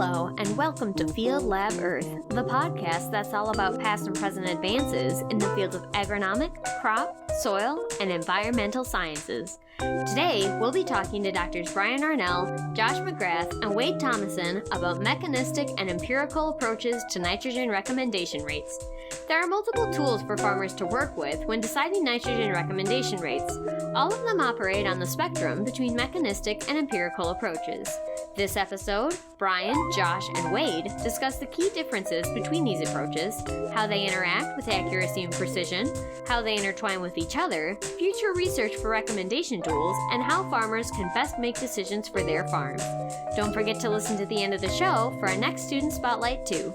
Hello, and welcome to Field Lab Earth, the podcast that's all about past and present advances in the fields of agronomic, crop, soil, and environmental sciences. Today, we'll be talking to Drs. Brian Arnall, Josh McGrath, and Wade Thomason about mechanistic and empirical approaches to nitrogen recommendation rates. There are multiple tools for farmers to work with when deciding nitrogen recommendation rates. All of them operate on the spectrum between mechanistic and empirical approaches. This episode, Brian, Josh, and Wade discuss the key differences between these approaches, how they interact with accuracy and precision, how they intertwine with each other, future research for recommendation tools, and how farmers can best make decisions for their farms. Don't forget to listen to the end of the show for our next Student Spotlight too.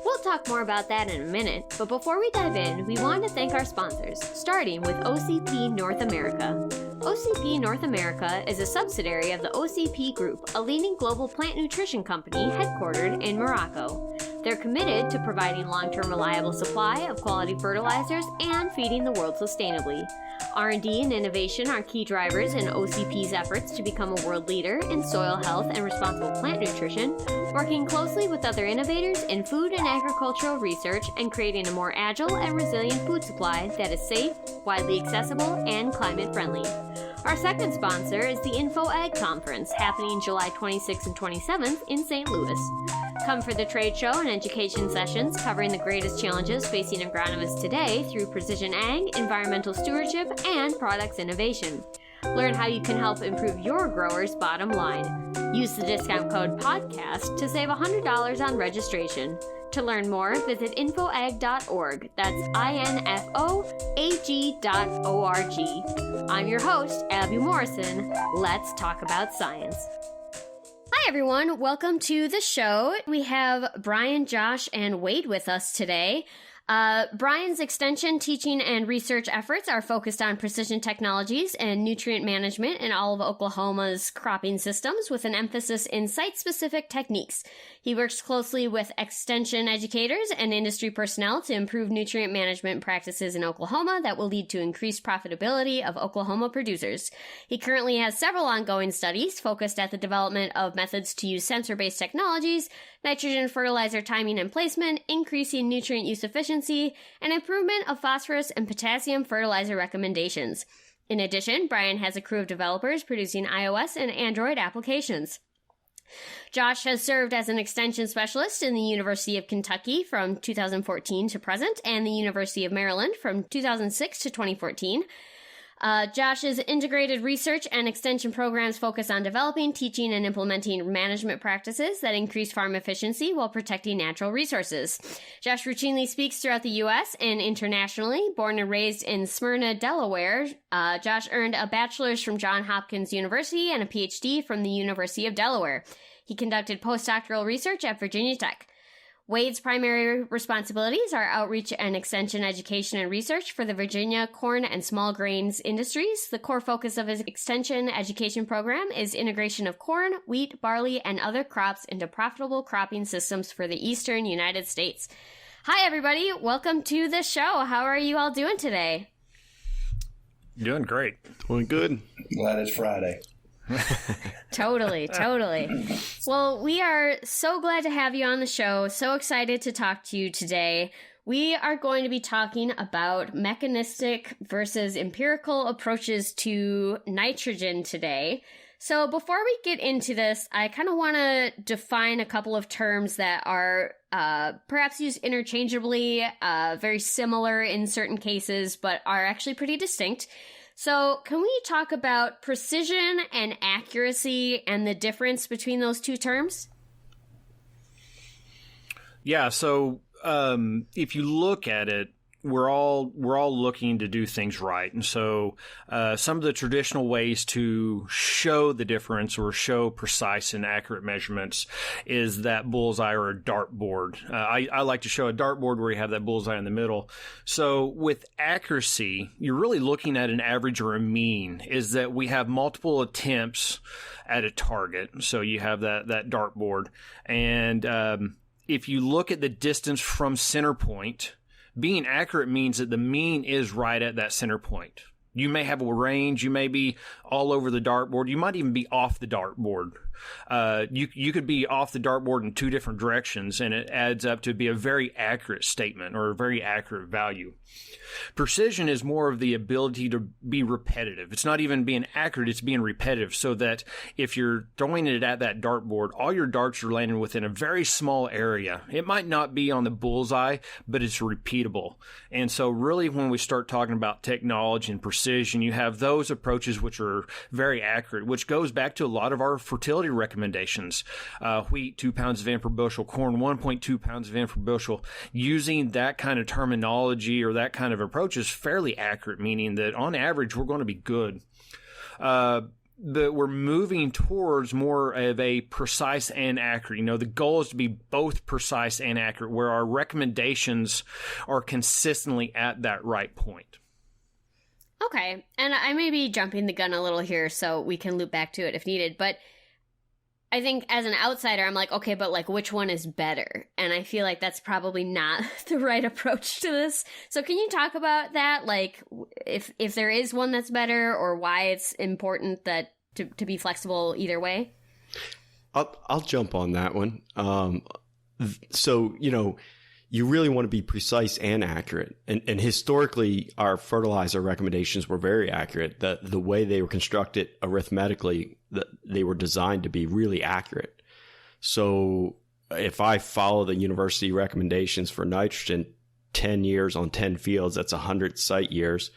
We'll talk more about that in a minute, but before we dive in, we want to thank our sponsors, starting with OCP North America. OCP North America is a subsidiary of the OCP Group, a leading global plant nutrition company headquartered in Morocco. They're committed to providing long-term reliable supply of quality fertilizers and feeding the world sustainably. R&D and innovation are key drivers in OCP's efforts to become a world leader in soil health and responsible plant nutrition, working closely with other innovators in food and agricultural research and creating a more agile and resilient food supply that is safe, widely accessible, and climate-friendly. Our second sponsor is the Info Ag Conference, happening July 26th and 27th in St. Louis. Come for the trade show and education sessions covering the greatest challenges facing agronomists today through precision ag, environmental stewardship, and products innovation. Learn how you can help improve your growers' bottom line. Use the discount code PODCAST to save $100 on registration. To learn more, visit infoag.org. That's INFOAG.org. I'm your host, Abby Morrison. Let's talk about science. Hi, everyone. Welcome to the show. We have Brian, Josh, and Wade with us today. Brian's extension, teaching, and research efforts are focused on precision technologies and nutrient management in all of Oklahoma's cropping systems with an emphasis in site-specific techniques. He works closely with extension educators and industry personnel to improve nutrient management practices in Oklahoma that will lead to increased profitability of Oklahoma producers. He currently has several ongoing studies focused at the development of methods to use sensor-based technologies, nitrogen fertilizer timing and placement, increasing nutrient use efficiency, and improvement of phosphorus and potassium fertilizer recommendations. In addition, Brian has a crew of developers producing iOS and Android applications. Josh has served as an extension specialist in the University of Kentucky from 2014 to present and the University of Maryland from 2006 to 2014. Josh's integrated research and extension programs focus on developing, teaching, and implementing management practices that increase farm efficiency while protecting natural resources. Josh routinely speaks throughout the U.S. and internationally. Born and raised in Smyrna, Delaware, Josh earned a bachelor's from Johns Hopkins University and a PhD from the University of Delaware. He conducted postdoctoral research at Virginia Tech. Wade's primary responsibilities are outreach and extension education and research for the Virginia corn and small grains industries. The core focus of his extension education program is integration of corn, wheat, barley, and other crops into profitable cropping systems for the eastern United States. Hi, everybody. Welcome to the show. How are you all doing today? Doing great. Doing good. Glad it's Friday. Totally. Well, we are so glad to have you on the show. So excited to talk to you today. We are going to be talking about mechanistic versus empirical approaches to nitrogen today. So before we get into this, I kind of want to define a couple of terms that are perhaps used interchangeably, very similar in certain cases, but are actually pretty distinct. So can we talk about precision and accuracy and the difference between those two terms? Yeah, so if you look at it, we're all looking to do things right. And so some of the traditional ways to show the difference or show precise and accurate measurements is that bullseye or a dartboard. I like to show a dartboard where you have that bullseye in the middle. So with accuracy, you're really looking at an average or a mean, is that we have multiple attempts at a target. So you have that dartboard. And if you look at the distance from center point, being accurate means that the mean is right at that center point. You may have a range. You may be all over the dartboard. You might even be off the dartboard. You could be off the dartboard in two different directions, and it adds up to be a very accurate statement or a very accurate value. Precision is more of the ability to be repetitive. It's not even being accurate, it's being repetitive, so that if you're throwing it at that dartboard, all your darts are landing within a very small area. It might not be on the bullseye, but it's repeatable. And so really when we start talking about technology and precision, you have those approaches which are very accurate, which goes back to a lot of our fertility recommendations. Wheat, 2 pounds of N per bushel, corn, 1.2 pounds of N per bushel. Using that kind of terminology or that kind of approach is fairly accurate, meaning that on average we're going to be good. But we're moving towards more of a precise and accurate. The goal is to be both precise and accurate, where our recommendations are consistently at that right point. Okay, and I may be jumping the gun a little here, so we can loop back to it if needed, but I think as an outsider, I'm like, okay, but like which one is better? And I feel like that's probably not the right approach to this. So can you talk about that? Like if there is one that's better, or why it's important that to be flexible either way? I'll jump on that one. So, you really want to be precise and accurate. And historically, our fertilizer recommendations were very accurate. The way they were constructed arithmetically, they were designed to be really accurate. So if I follow the university recommendations for nitrogen, 10 years on 10 fields, that's 100 site years.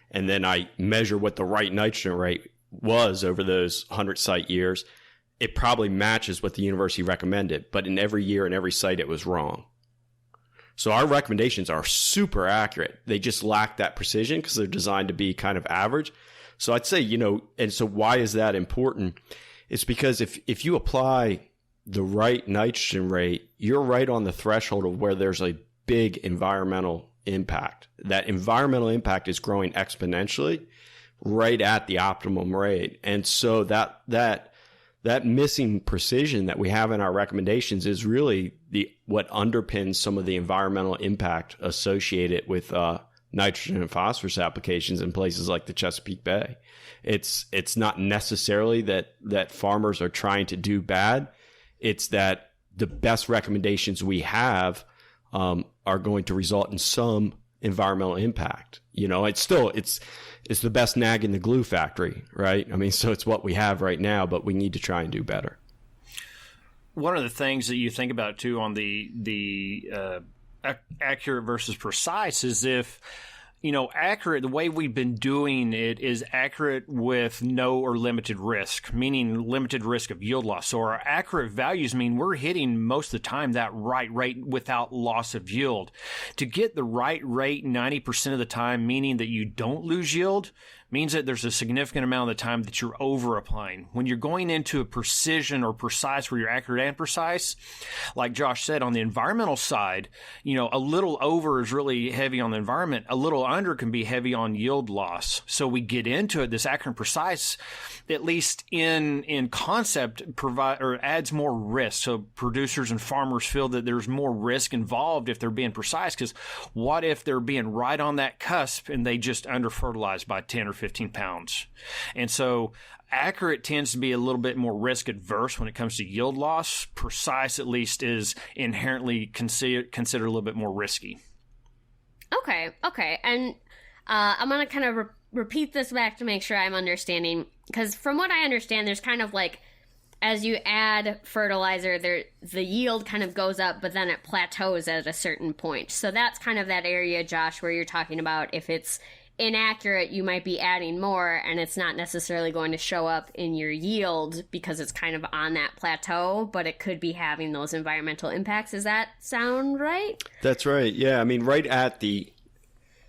And then I measure what the right nitrogen rate was over those 100 site years, it probably matches what the university recommended. But in every year and every site, it was wrong. So our recommendations are super accurate. They just lack that precision because they're designed to be kind of average. So I'd say, and so why is that important? It's because if you apply the right nitrogen rate, you're right on the threshold of where there's a big environmental impact. That environmental impact is growing exponentially right at the optimum rate. And so that missing precision that we have in our recommendations is really what underpins some of the environmental impact associated with nitrogen and phosphorus applications in places like the Chesapeake Bay. It's not necessarily that farmers are trying to do bad. It's that the best recommendations we have are going to result in some environmental impact. It's the best nag in the glue factory, right? I mean, so it's what we have right now, but we need to try and do better. One of the things that you think about too on the accurate versus precise is if, accurate, the way we've been doing it is accurate with no or limited risk, meaning limited risk of yield loss. So our accurate values mean we're hitting most of the time that right rate without loss of yield. To get the right rate 90% of the time, meaning that you don't lose yield, means that there's a significant amount of the time that you're over applying. When you're going into a precision or precise where you're accurate and precise, like Josh said, on the environmental side, a little over is really heavy on the environment. A little under can be heavy on yield loss. So we get into it, this accurate and precise, at least in concept, adds more risk. So producers and farmers feel that there's more risk involved if they're being precise, because what if they're being right on that cusp and they just under fertilize by 10 or 15 pounds. And so accurate tends to be a little bit more risk adverse when it comes to yield loss. Precise, at least, is inherently considered a little bit more risky. Okay. And I'm going to kind of repeat this back to make sure I'm understanding, because from what I understand, there's kind of like, as you add fertilizer, the yield kind of goes up, but then it plateaus at a certain point. So that's kind of that area, Josh, where you're talking about if it's inaccurate, you might be adding more, and it's not necessarily going to show up in your yield because it's kind of on that plateau, but it could be having those environmental impacts. Does that sound right? That's right. Yeah. I mean, right at the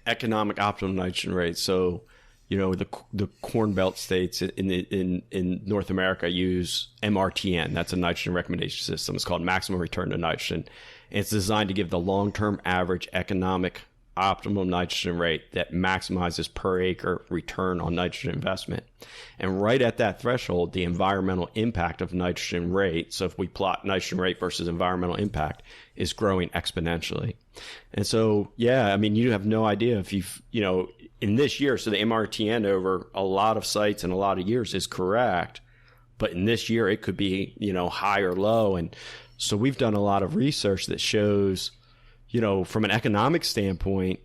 economic optimum nitrogen rate. So, the Corn Belt states in North America use MRTN. That's a nitrogen recommendation system. It's called maximum return to nitrogen. And it's designed to give the long-term average economic optimum nitrogen rate that maximizes per acre return on nitrogen investment. And right at that threshold, the environmental impact of nitrogen rate, so if we plot nitrogen rate versus environmental impact, is growing exponentially. And so, yeah, I mean, you have no idea if you've, in this year, so the MRTN over a lot of sites and a lot of years is correct, but in this year it could be, high or low. And so we've done a lot of research that shows, from an economic standpoint,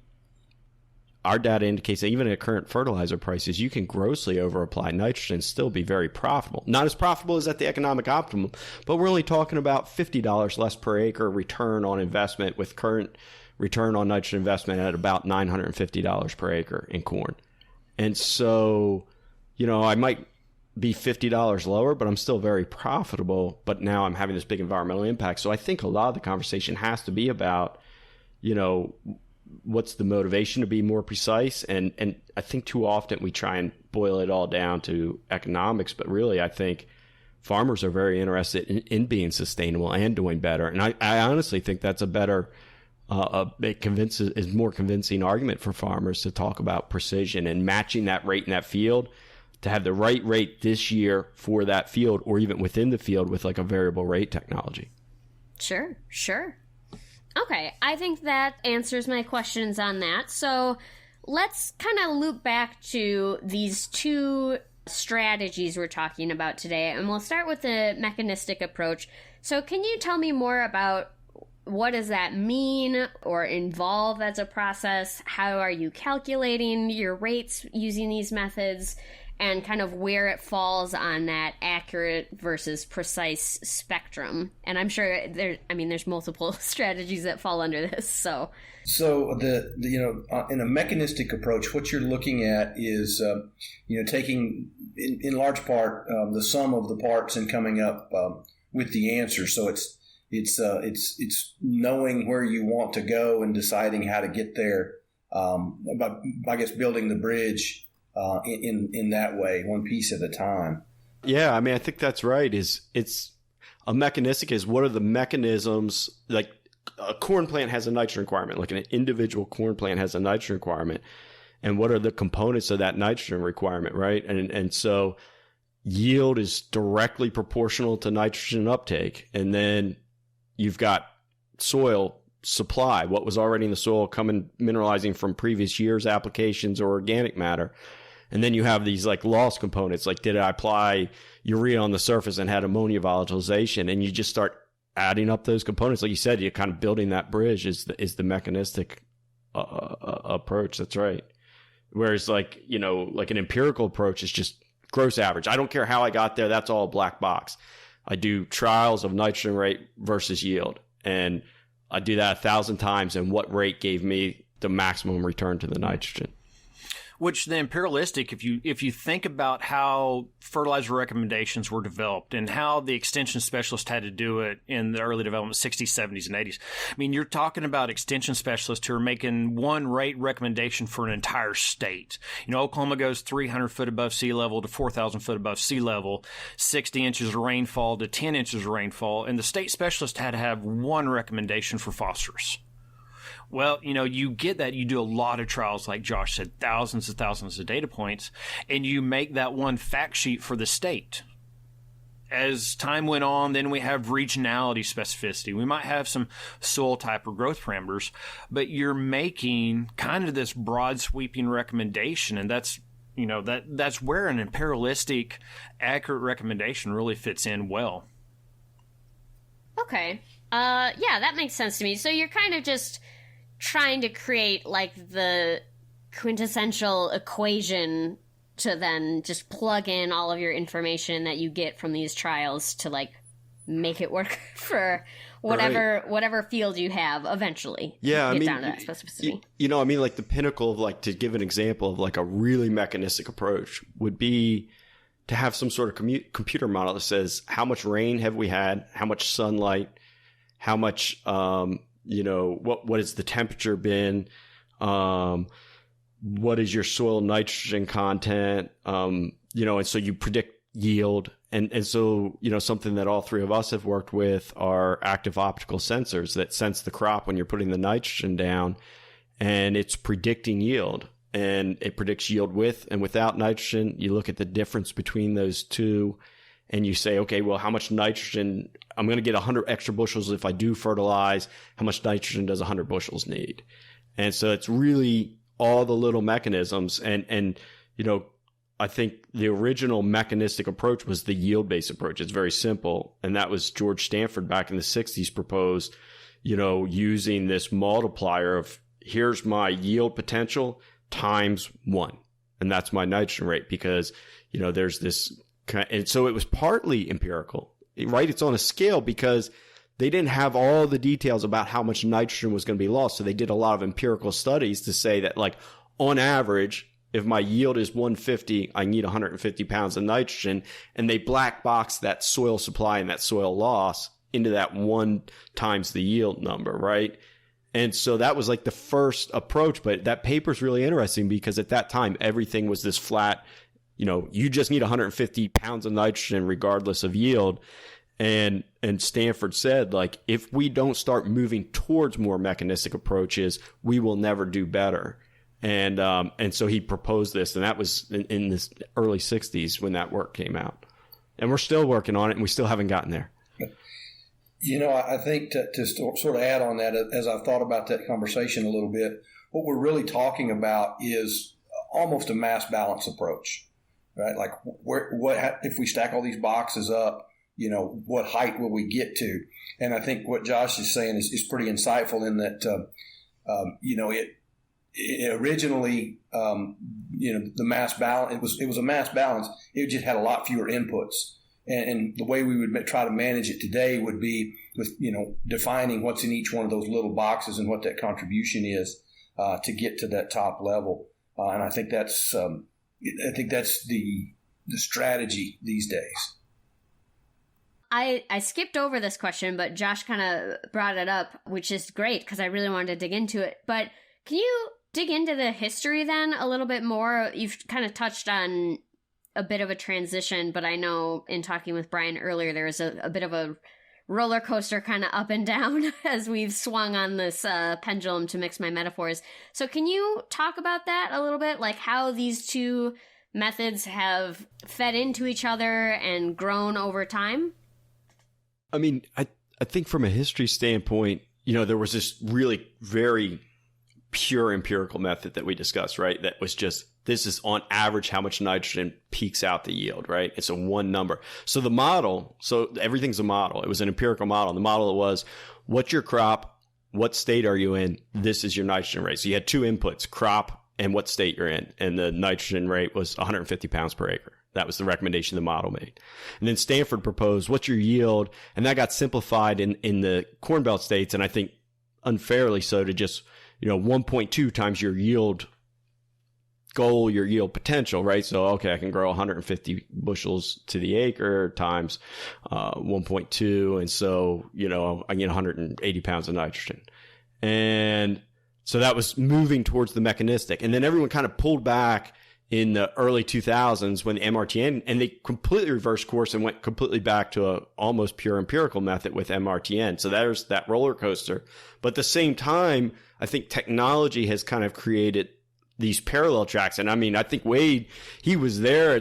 our data indicates that even at current fertilizer prices, you can grossly overapply nitrogen and still be very profitable. Not as profitable as at the economic optimum, but we're only talking about $50 less per acre return on investment, with current return on nitrogen investment at about $950 per acre in corn. And so, I might be $50 lower, but I'm still very profitable, but now I'm having this big environmental impact. So I think a lot of the conversation has to be about, what's the motivation to be more precise? And I think too often we try and boil it all down to economics, but really I think farmers are very interested in being sustainable and doing better. And I honestly think that's a better, more convincing argument for farmers to talk about precision and matching that rate in that field, to have the right rate this year for that field, or even within the field with like a variable rate technology. Sure. Okay, I think that answers my questions on that. So let's kind of loop back to these two strategies we're talking about today, and we'll start with the mechanistic approach. So can you tell me more about what does that mean or involve as a process? How are you calculating your rates using these methods? And kind of where it falls on that accurate versus precise spectrum. And I'm sure there's multiple strategies that fall under this. So in a mechanistic approach, what you're looking at is, taking in large part the sum of the parts and coming up with the answer. So it's knowing where you want to go and deciding how to get there. I guess building the bridge. In that way, one piece at a time. Yeah, I mean, I think that's right. It's a mechanistic is what are the mechanisms, like a corn plant has a nitrogen requirement, like an individual corn plant has a nitrogen requirement, and what are the components of that nitrogen requirement, right? And so yield is directly proportional to nitrogen uptake, and then you've got soil supply, what was already in the soil coming, mineralizing from previous years' applications or organic matter. And then you have these like loss components, like did I apply urea on the surface and had ammonia volatilization? And you just start adding up those components. Like you said, you're kind of building that bridge is the mechanistic approach. That's right. Whereas like an empirical approach is just gross average. I don't care how I got there. That's all a black box. I do trials of nitrogen rate versus yield. And I do that 1,000 times, and what rate gave me the maximum return to the nitrogen. Which the imperialistic, if you think about how fertilizer recommendations were developed and how the extension specialists had to do it in the early development, 60s, 70s, and 80s. I mean, you're talking about extension specialists who are making one rate recommendation for an entire state. Oklahoma goes 300 foot above sea level to 4,000 foot above sea level, 60 inches of rainfall to 10 inches of rainfall, and the state specialist had to have one recommendation for phosphorus. Well, you get that. You do a lot of trials, like Josh said, thousands and thousands of data points, and you make that one fact sheet for the state. As time went on, then we have regionality specificity. We might have some soil type or growth parameters, but you're making kind of this broad sweeping recommendation, and that's where an imperialistic, accurate recommendation really fits in well. Okay. Yeah, that makes sense to me. So you're kind of just trying to create like the quintessential equation to then just plug in all of your information that you get from these trials to like make it work for whatever field you have eventually. Yeah, get down to that specificity. Like the pinnacle of like, to give an example of like a really mechanistic approach would be to have some sort of computer model that says how much rain have we had, how much sunlight, how much what has the temperature been, what is your soil nitrogen content, and so you predict yield. And so, something that all three of us have worked with are active optical sensors that sense the crop when you're putting the nitrogen down. and it's predicting yield. And it predicts yield with and without nitrogen. You look at the difference between those two, and you say, okay, well, how much nitrogen? I'm going to get 100 extra bushels if I do fertilize. How much nitrogen does 100 bushels need? And so it's really all the little mechanisms. And I think the original mechanistic approach was the yield-based approach. It's very simple. And that was George Stanford back in the 60s proposed, using this multiplier of here's my yield potential times 1. And that's my nitrogen rate because, there's this and so it was partly empirical, right? It's on a scale because they didn't have all the details about how much nitrogen was going to be lost. So they did a lot of empirical studies to say that, like, on average, if my yield is 150, I need 150 pounds of nitrogen. And they black boxed that soil supply and that soil loss into that 1 times the yield number, right? And so that was like the first approach. But that paper's really interesting because at that time, everything was this flat, you just need 150 pounds of nitrogen regardless of yield. And Stanford said, like, if we don't start moving towards more mechanistic approaches, we will never do better. And so he proposed this, and that was in the early 60s when that work came out. And we're still working on it, and we still haven't gotten there. I think to sort of add on that, as I've thought about that conversation a little bit, what we're really talking about is almost a mass balance approach, right? Like, if we stack all these boxes up, what height will we get to? And I think what Josh is saying is pretty insightful in that, it originally, the mass balance, it was a mass balance. It just had a lot fewer inputs. And the way we would try to manage it today would be with, defining what's in each one of those little boxes and what that contribution is to get to that top level. And I think that's the strategy these days. I skipped over this question, but Josh kind of brought it up, which is great because I really wanted to dig into it. But can you dig into the history then a little bit more? You've kind of touched on a bit of a transition, but I know in talking with Brian earlier, there was a bit of a roller coaster kind of up and down as we've swung on this pendulum, to mix my metaphors. So can you talk about that a little bit, like how these two methods have fed into each other and grown over time? I mean, I think from a history standpoint, there was this really very pure empirical method that we discussed, right? That was just, this is on average how much nitrogen peaks out the yield, right? It's a one number. So the model, so everything's a model. It was an empirical model. The model was, what's your crop? What state are you in? This is your nitrogen rate. So you had 2 inputs, crop and what state you're in. And the nitrogen rate was 150 pounds per acre. That was the recommendation the model made. And then Stanford proposed, what's your yield? And that got simplified in the Corn Belt states, and I think unfairly so, to just, 1.2 times your yield goal, your yield potential, right? So, okay, I can grow 150 bushels to the acre times 1.2. And so, I get 180 pounds of nitrogen. And so that was moving towards the mechanistic. And then everyone kind of pulled back in the early 2000s when the MRTN, and they completely reversed course and went completely back to a almost pure empirical method with MRTN. So there's that roller coaster. But at the same time, I think technology has kind of created these parallel tracks. And I mean, I think Wade, he was there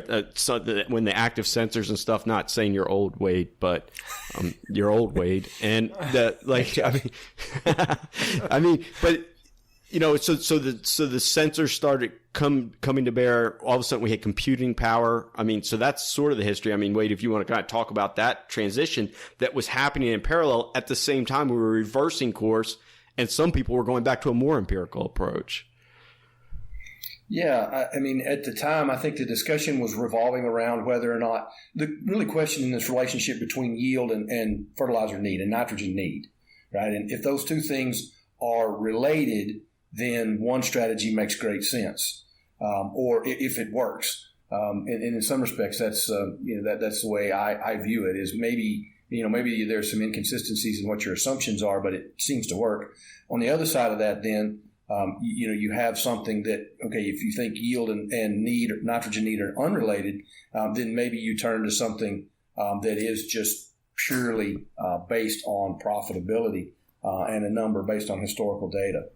when the active sensors and stuff, not saying you're old, Wade, but you're old, Wade. And but so the sensors started coming to bear. All of a sudden we had computing power. I mean, so that's sort of the history. I mean, Wade, if you want to kind of talk about that transition that was happening in parallel at the same time, we were reversing course, and some people were going back to a more empirical approach. Yeah, I mean, at the time, I think the discussion was revolving around whether or not the really question in this relationship between yield and fertilizer need and nitrogen need, right? And if those two things are related, then one strategy makes great sense, or if it works. And in some respects, that's that's the way I view it. Is maybe there's some inconsistencies in what your assumptions are, but it seems to work. On the other side of that, then you have something that, okay, if you think yield and need, or nitrogen need, are unrelated, then maybe you turn to something that is just purely based on profitability and a number based on historical data.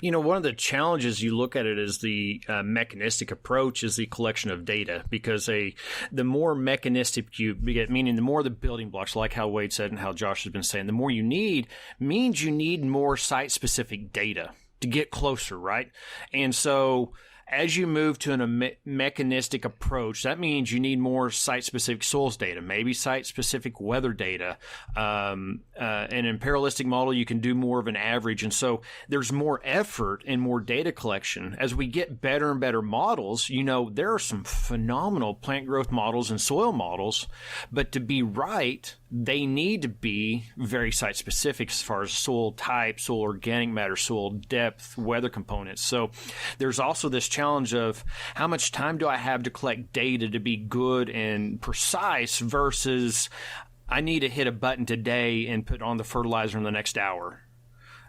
One of the challenges you look at it is the mechanistic approach is the collection of data, because the more mechanistic you get, meaning the more the building blocks, like how Wade said and how Josh has been saying, the more you need means you need more site-specific data to get closer, right? And so as you move to a mechanistic approach, that means you need more site-specific soils data, maybe site-specific weather data. An imperialistic model, you can do more of an average. And so there's more effort and more data collection. As we get better and better models, there are some phenomenal plant growth models and soil models, but to be right, they need to be very site-specific as far as soil type, soil organic matter, soil depth, weather components. So there's also this challenge of how much time do I have to collect data to be good and precise versus I need to hit a button today and put on the fertilizer in the next hour.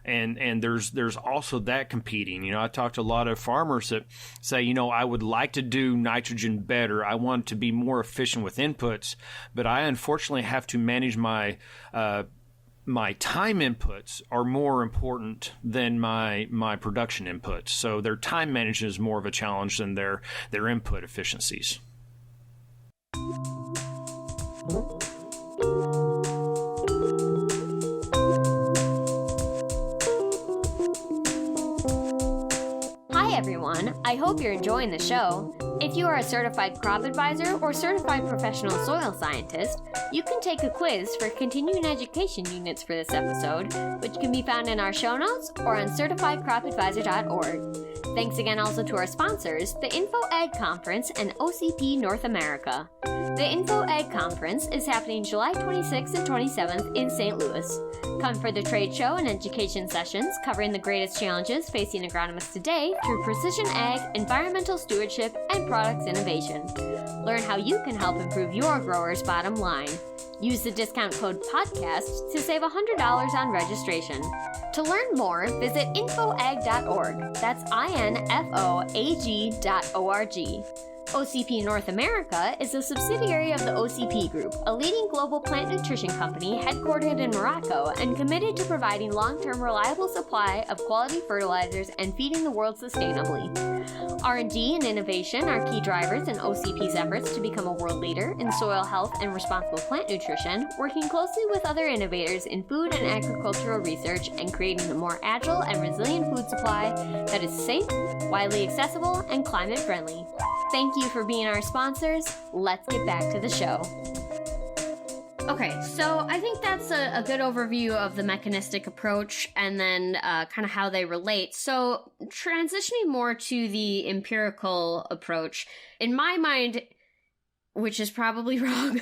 And there's also that competing. I talked to a lot of farmers that say, I would like to do nitrogen better. I want to be more efficient with inputs, but I unfortunately have to manage my time inputs are more important than my production inputs. So their time management is more of a challenge than their input efficiencies. Hi everyone, I hope you're enjoying the show. If you are a certified crop advisor or certified professional soil scientist, you can take a quiz for continuing education units for this episode, which can be found in our show notes or on certifiedcropadvisor.org. Thanks again also to our sponsors, the Info Ag Conference and OCP North America. The Info Ag Conference is happening July 26th and 27th in St. Louis. Come for the trade show and education sessions covering the greatest challenges facing agronomists today through precision ag, environmental stewardship, and products innovation. Learn how you can help improve your growers' bottom line. Use the discount code PODCAST to save $100 on registration. To learn more, visit infoag.org. That's INFOAG.org. OCP North America is a subsidiary of the OCP Group, a leading global plant nutrition company headquartered in Morocco and committed to providing long-term reliable supply of quality fertilizers and feeding the world sustainably. R&D and innovation are key drivers in OCP's efforts to become a world leader in soil health and responsible plant nutrition, working closely with other innovators in food and agricultural research and creating a more agile and resilient food supply that is safe, widely accessible, and climate friendly. Thank you for being our sponsors. Let's get back to the show. Okay, so I think that's a good overview of the mechanistic approach and then kind of how they relate. So transitioning more to the empirical approach, in my mind, which is probably wrong,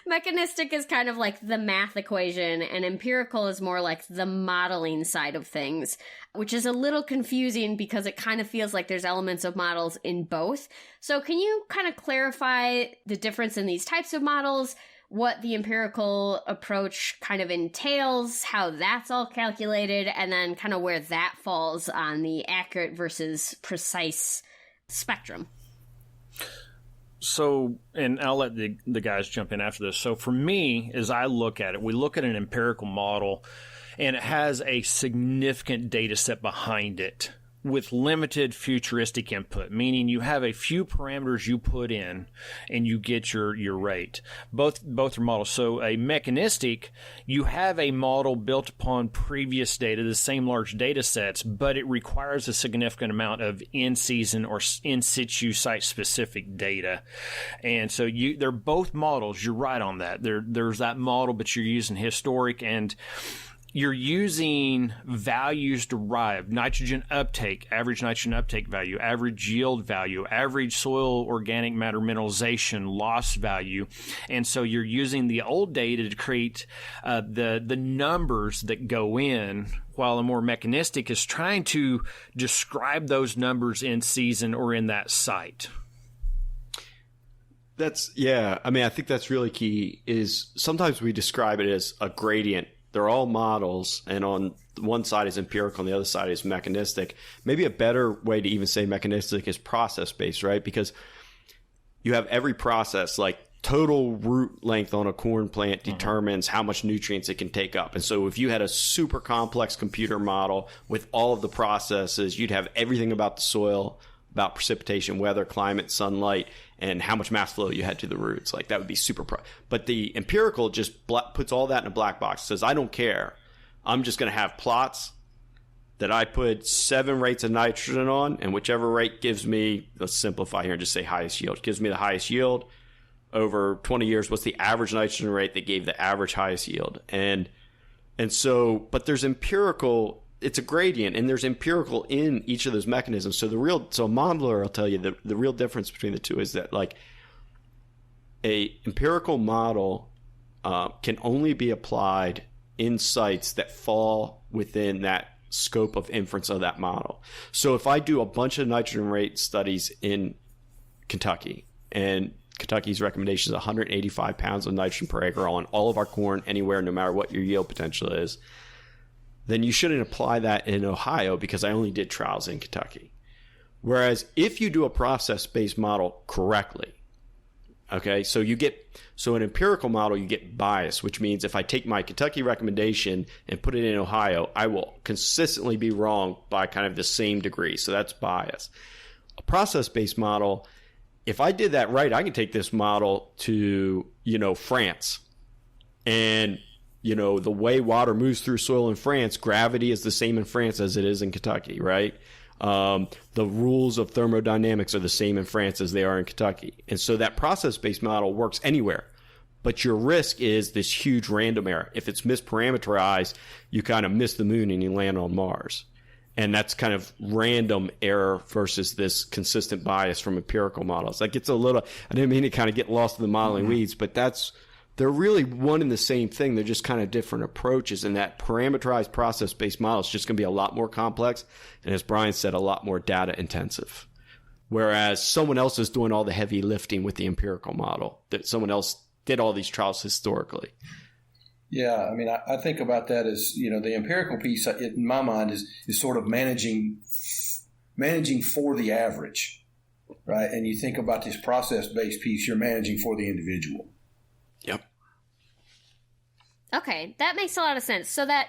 mechanistic is kind of like the math equation and empirical is more like the modeling side of things, which is a little confusing because it kind of feels like there's elements of models in both. So can you kind of clarify the difference in these types of models, what the empirical approach kind of entails, how that's all calculated, and then kind of where that falls on the accurate versus precise spectrum? So, and I'll let the guys jump in after this. So for me, as I look at it, we look at an empirical model and it has a significant data set behind it with limited futuristic input, meaning you have a few parameters you put in and you get your rate. Both are models. So a mechanistic, you have a model built upon previous data, the same large data sets, but it requires a significant amount of in-season or in-situ site-specific data. And so they're both models. You're right on that. There's that model, but you're using historic and you're using values derived, nitrogen uptake, average nitrogen uptake value, average yield value, average soil organic matter mineralization loss value. And so you're using the old data to create the numbers that go in, while a more mechanistic is trying to describe those numbers in season or in that site. I think that's really key. Is sometimes we describe it as a gradient. They're all models, and on one side is empirical, and the other side is mechanistic. Maybe a better way to even say mechanistic is process-based, right? Because you have every process, like total root length on a corn plant determines how much nutrients it can take up. And so if you had a super complex computer model with all of the processes, you'd have everything about the soil, about precipitation, weather, climate, sunlight, and how much mass flow you had to the roots. Like that would be but the empirical just puts all that in a black box. It says, I don't care. I'm just going to have plots that I put 7 rates of nitrogen on, and whichever rate gives me, let's simplify here and just say highest yield, gives me the highest yield. Over 20 years, what's the average nitrogen rate that gave the average highest yield? And so, but there's empirical, it's a gradient, and there's empirical in each of those mechanisms. So a modeler will tell you the real difference between the two is that like a empirical model can only be applied in sites that fall within that scope of inference of that model. So if I do a bunch of nitrogen rate studies in Kentucky, and Kentucky's recommendation is 185 pounds of nitrogen per acre on all of our corn anywhere, no matter what your yield potential is, then you shouldn't apply that in Ohio because I only did trials in Kentucky. Whereas if you do a process-based model correctly, okay, so an empirical model, you get bias, which means if I take my Kentucky recommendation and put it in Ohio, I will consistently be wrong by kind of the same degree. So that's bias. A process-based model, if I did that right, I can take this model to, France. And, the way water moves through soil in France, gravity is the same in France as it is in Kentucky, right? The rules of thermodynamics are the same in France as they are in Kentucky. And so that process-based model works anywhere. But your risk is this huge random error. If it's misparameterized, you kind of miss the moon and you land on Mars. And that's kind of random error versus this consistent bias from empirical models. Like it's a little, I didn't mean to kind of get lost in the modeling weeds, but they're really one and the same thing. They're just kind of different approaches. And that parameterized process-based model is just going to be a lot more complex. And as Brian said, a lot more data intensive. Whereas someone else is doing all the heavy lifting with the empirical model, that someone else did all these trials historically. Yeah, I mean, I think about that as, the empirical piece in my mind is sort of managing for the average, right? And you think about this process-based piece, you're managing for the individual. Yep. Okay, that makes a lot of sense. So that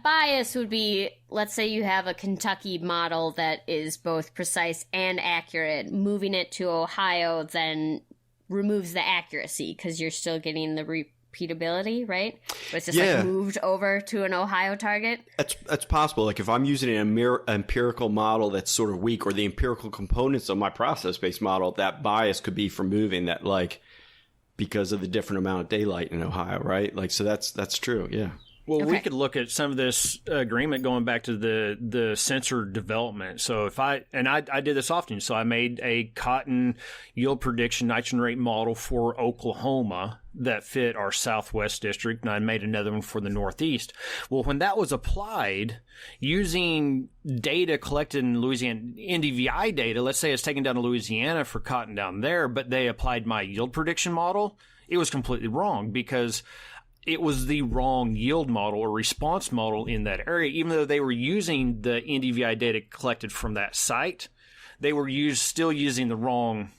bias would be, let's say you have a Kentucky model that is both precise and accurate. Moving it to Ohio then removes the accuracy because you're still getting the repeatability, right? But it's just like moved over to an Ohio target. That's possible. Like if I'm using an empirical model that's sort of weak, or the empirical components of my process-based model, that bias could be from moving that, like, because of the different amount of daylight in Ohio, right? Like, so that's true. Yeah. Well, we could look at some of this agreement going back to the sensor development. So if I did this often. So I made a cotton yield prediction nitrogen rate model for Oklahoma that fit our Southwest district, and I made another one for the Northeast. Well, when that was applied using data collected in Louisiana, NDVI data, let's say it's taken down to Louisiana for cotton down there, but they applied my yield prediction model, it was completely wrong because it was the wrong yield model or response model in that area. Even though they were using the NDVI data collected from that site, they were still using the wrong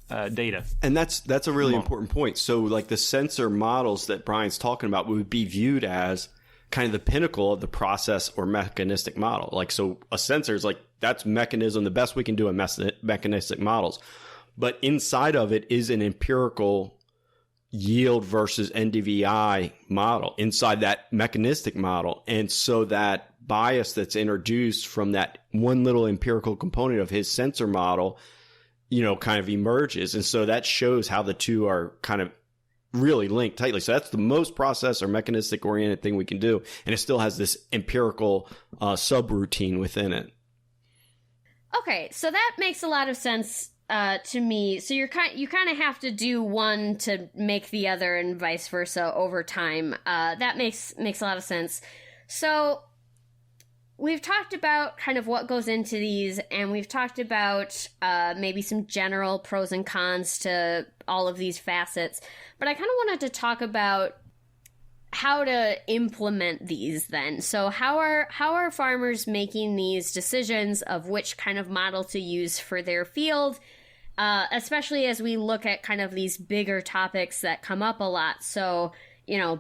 data. And that's a really important point. So like the sensor models that Brian's talking about would be viewed as kind of the pinnacle of the process or mechanistic model. Like, so a sensor is like, that's mechanism, the best we can do in mechanistic models. But inside of it is an empirical yield versus NDVI model inside that mechanistic model. And so that bias that's introduced from that one little empirical component of his sensor model, kind of emerges. And so that shows how the two are kind of really linked tightly. So that's the most process or mechanistic oriented thing we can do. And it still has this empirical subroutine within it. Okay, so that makes a lot of sense to me. So you kind of have to do one to make the other and vice versa over time. That makes a lot of sense. So we've talked about kind of what goes into these, and we've talked about maybe some general pros and cons to all of these facets. But I kind of wanted to talk about how to implement these then. So how are farmers making these decisions of which kind of model to use for their field? especially as we look at kind of these bigger topics that come up a lot. So,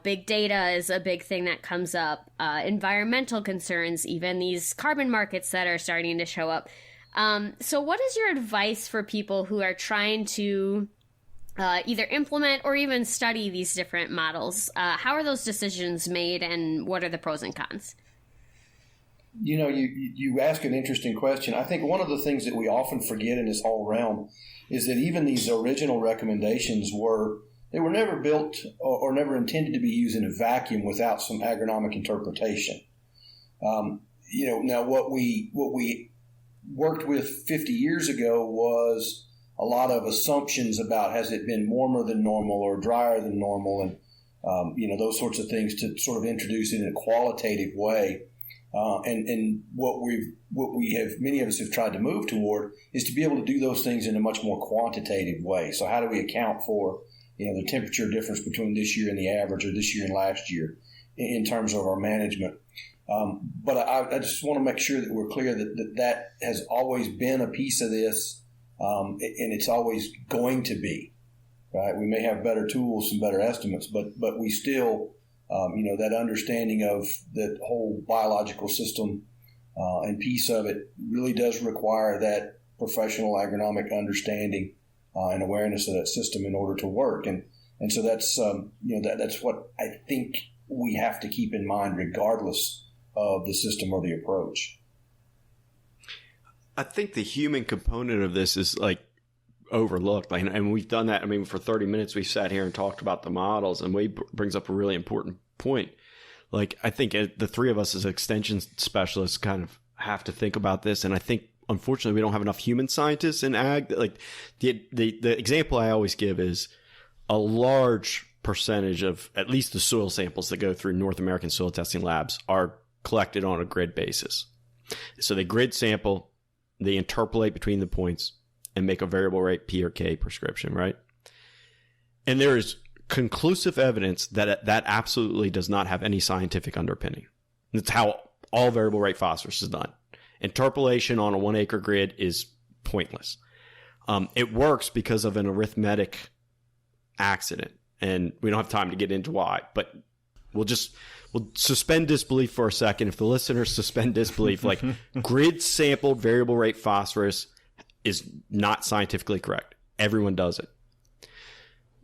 big data is a big thing that comes up, environmental concerns, even these carbon markets that are starting to show up. So what is your advice for people who are trying to either implement or even study these different models? How are those decisions made, and what are the pros and cons? You ask an interesting question. I think one of the things that we often forget in this whole realm is that even these original recommendations were never built or never intended to be used in a vacuum without some agronomic interpretation. Now what we worked with 50 years ago was a lot of assumptions about has it been warmer than normal or drier than normal, and those sorts of things to sort of introduce it in a qualitative way. And what many of us have tried to move toward is to be able to do those things in a much more quantitative way. So how do we account for, the temperature difference between this year and the average, or this year and last year, in terms of our management? But I just want to make sure that we're clear that has always been a piece of this, and it's always going to be, right? We may have better tools and better estimates, but we still, that understanding of the whole biological system and piece of it really does require that professional agronomic understanding and awareness of that system in order to work. And so that's, that's what I think we have to keep in mind regardless of the system or the approach. I think the human component of this is overlooked. And we've done that. I mean, for 30 minutes, we sat here and talked about the models, and Wade brings up a really important point. I think the three of us as extension specialists kind of have to think about this. And I think, unfortunately, we don't have enough human scientists in ag. The example I always give is a large percentage of at least the soil samples that go through North American soil testing labs are collected on a grid basis. So they grid sample, they interpolate between the points, and make a variable rate P or K prescription, right? And there is conclusive evidence that that absolutely does not have any scientific underpinning. That's how all variable rate phosphorus is done. Interpolation on a 1 acre grid is pointless. It works because of an arithmetic accident, and we don't have time to get into why, but we'll suspend disbelief for a second. If the listeners suspend disbelief, grid sampled variable rate phosphorus is not scientifically correct. Everyone does it.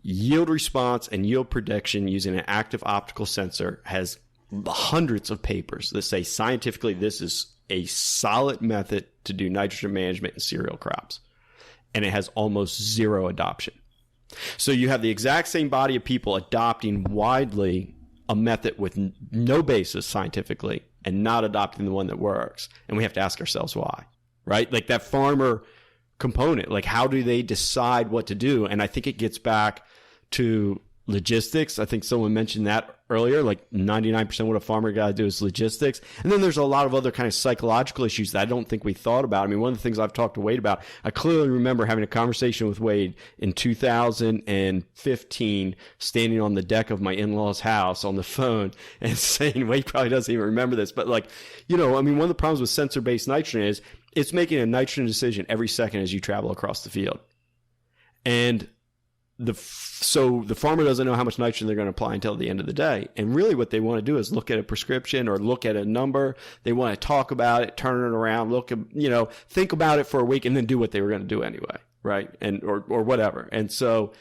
Yield response and yield prediction using an active optical sensor has hundreds of papers that say scientifically this is a solid method to do nitrogen management in cereal crops. And it has almost zero adoption. So you have the exact same body of people adopting widely a method with no basis scientifically and not adopting the one that works. And we have to ask ourselves why, right? That farmer component, how do they decide what to do? And I think it gets back to logistics. I think someone mentioned that earlier, 99% of what a farmer got to do is logistics. And then there's a lot of other kind of psychological issues that I don't think we thought about. I mean, one of the things I've talked to Wade about, I clearly remember having a conversation with Wade in 2015, standing on the deck of my in-laws' house on the phone and saying, Wade probably doesn't even remember this, but one of the problems with sensor-based nitrogen is it's making a nitrogen decision every second as you travel across the field. And so the farmer doesn't know how much nitrogen they're going to apply until the end of the day. And really what they want to do is look at a prescription or look at a number. They want to talk about it, turn it around, think about it for a week and then do what they were going to do anyway. Right. And, or whatever. And so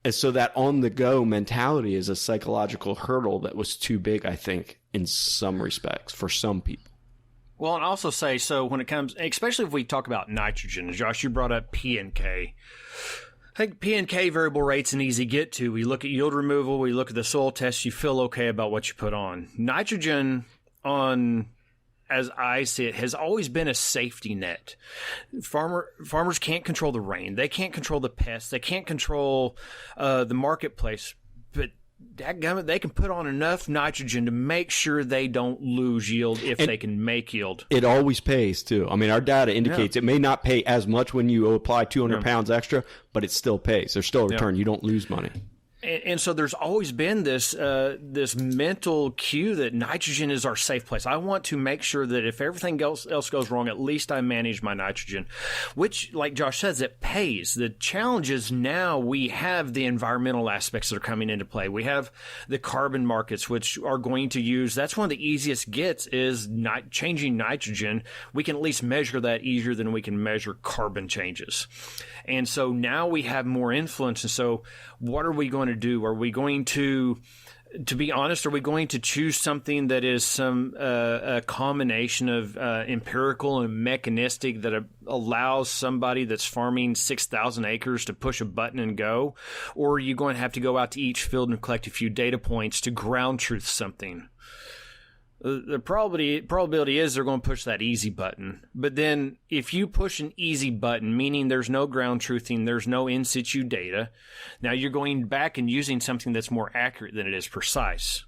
that on the go mentality is a psychological hurdle that was too big, I think, in some respects for some people. Well, and also say, so when it comes, especially if we talk about nitrogen, Josh, you brought up P and K. I think P and K variable rate's an easy get to. We look at yield removal, we look at the soil test, you feel okay about what you put on. Nitrogen as I see it, has always been a safety net. Farmers can't control the rain. They can't control the pests. They can't control the marketplace. But dadgummit, they can put on enough nitrogen to make sure they don't lose yield if they can make yield. It always pays, too. I mean, our data indicates it may not pay as much when you apply 200 pounds extra, but it still pays. There's still a return. You don't lose money. And so there's always been this mental cue that nitrogen is our safe place. I want to make sure that if everything else goes wrong, at least I manage my nitrogen, which, like Josh says, it pays. The challenge is now we have the environmental aspects that are coming into play. We have the carbon markets, which are going to use, that's one of the easiest gets is changing nitrogen. We can at least measure that easier than we can measure carbon changes. And so now we have more influence. And so what are we going to do? Are we going to be honest, are we going to choose something that is a combination of empirical and mechanistic that allows somebody that's farming 6,000 acres to push a button and go? Or are you going to have to go out to each field and collect a few data points to ground truth something? The probability is they're going to push that easy button. But then if you push an easy button, meaning there's no ground truthing, there's no in situ data, now you're going back and using something that's more accurate than it is precise.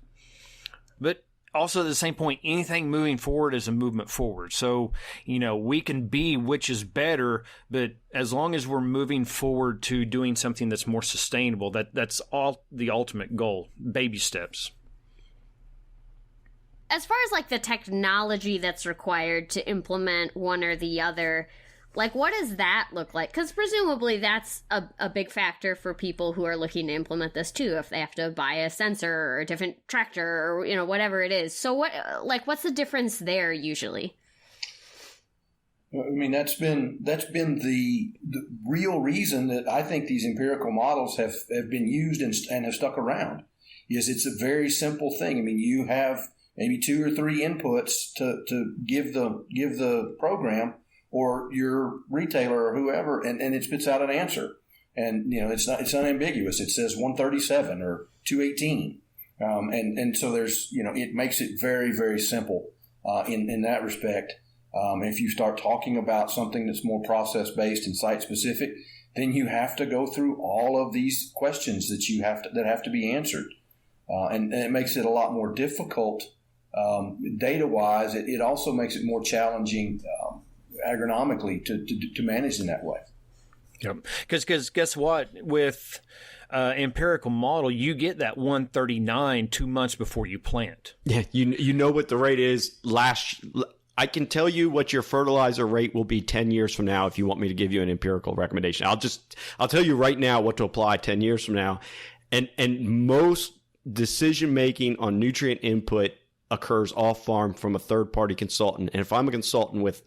But also at the same point, anything moving forward is a movement forward. So, we can be which is better, but as long as we're moving forward to doing something that's more sustainable, that's all the ultimate goal, baby steps. As far as the technology that's required to implement one or the other, what does that look like? Because presumably that's a big factor for people who are looking to implement this too, if they have to buy a sensor or a different tractor or, whatever it is. So what's the difference there usually? I mean, that's been the real reason that I think these empirical models have been used and have stuck around, is it's a very simple thing. I mean, you have maybe 2 or 3 inputs to give the program or your retailer or whoever, and it spits out an answer. And it's unambiguous. It says 137 or 218, and so there's it makes it very, very simple in that respect. If you start talking about something that's more process based and site specific, then you have to go through all of these questions that have to be answered, and it makes it a lot more difficult. Data-wise, it also makes it more challenging agronomically to manage in that way. Yep. Because guess what? With empirical model, you get that 139 2 months before you plant. Yeah, you know what the rate is. I can tell you what your fertilizer rate will be 10 years from now if you want me to give you an empirical recommendation. I'll tell you right now what to apply 10 years from now. And most decision making on nutrient input occurs off farm from a third party consultant. And if I'm a consultant with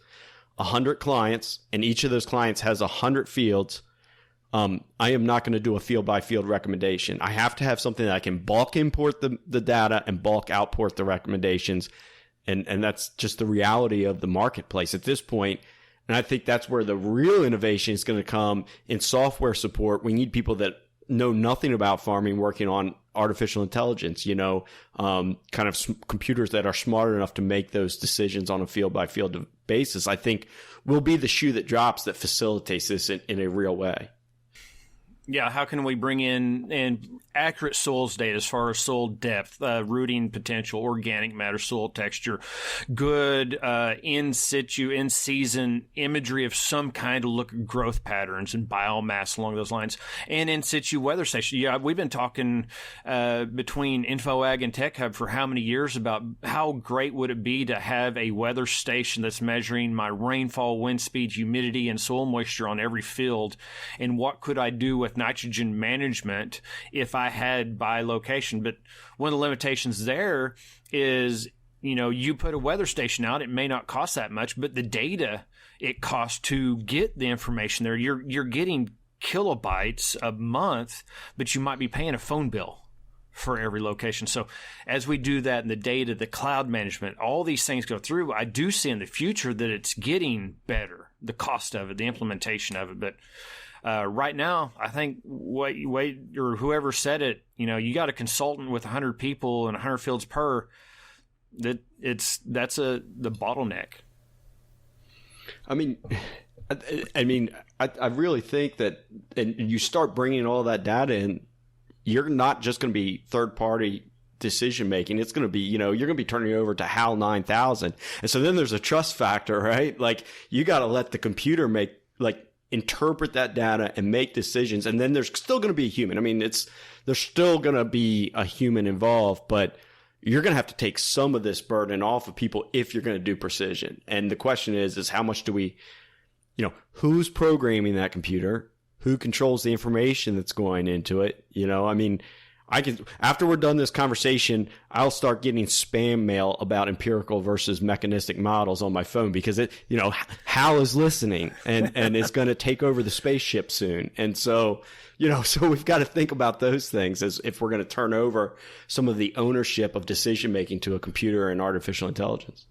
100 clients and each of those clients has 100 fields, I am not going to do a field by field recommendation. I have to have something that I can bulk import the data and bulk output the recommendations. And that's just the reality of the marketplace at this point. And I think that's where the real innovation is going to come in software support. We need people that know nothing about farming working on artificial intelligence, kind of computers that are smart enough to make those decisions on a field by field basis, I think will be the shoe that drops that facilitates this in a real way. Yeah, how can we bring in accurate soils data as far as soil depth, rooting potential, organic matter, soil texture, good in situ, in season imagery of some kind to look at growth patterns and biomass along those lines, and in situ weather station. Yeah, we've been talking between InfoAg and Tech Hub for how many years about how great would it be to have a weather station that's measuring my rainfall, wind speed, humidity, and soil moisture on every field, and what could I do with nitrogen management if I had by location. But one of the limitations there is, you put a weather station out, it may not cost that much, but the data it costs to get the information there, you're getting kilobytes a month, but you might be paying a phone bill for every location. So as we do that in the data, the cloud management, all these things go through, I do see in the future that it's getting better, the cost of it, the implementation of it. But right now, I think Wade or whoever said it, you got a consultant with 100 people and 100 fields per. That's the bottleneck. I really think that, and you start bringing all that data in, you're not just going to be third party decision making. It's going to be, you're going to be turning it over to HAL 9000, and so then there's a trust factor, right? You got to let the computer make interpret that data and make decisions. And then there's still going to be a human. I mean, there's still going to be a human involved, but you're going to have to take some of this burden off of people if you're going to do precision. And the question is how much do we, who's programming that computer? Who controls the information that's going into it? After we're done this conversation, I'll start getting spam mail about empirical versus mechanistic models on my phone because Hal is listening and it's going to take over the spaceship soon. And so, so we've got to think about those things as if we're going to turn over some of the ownership of decision making to a computer and artificial intelligence.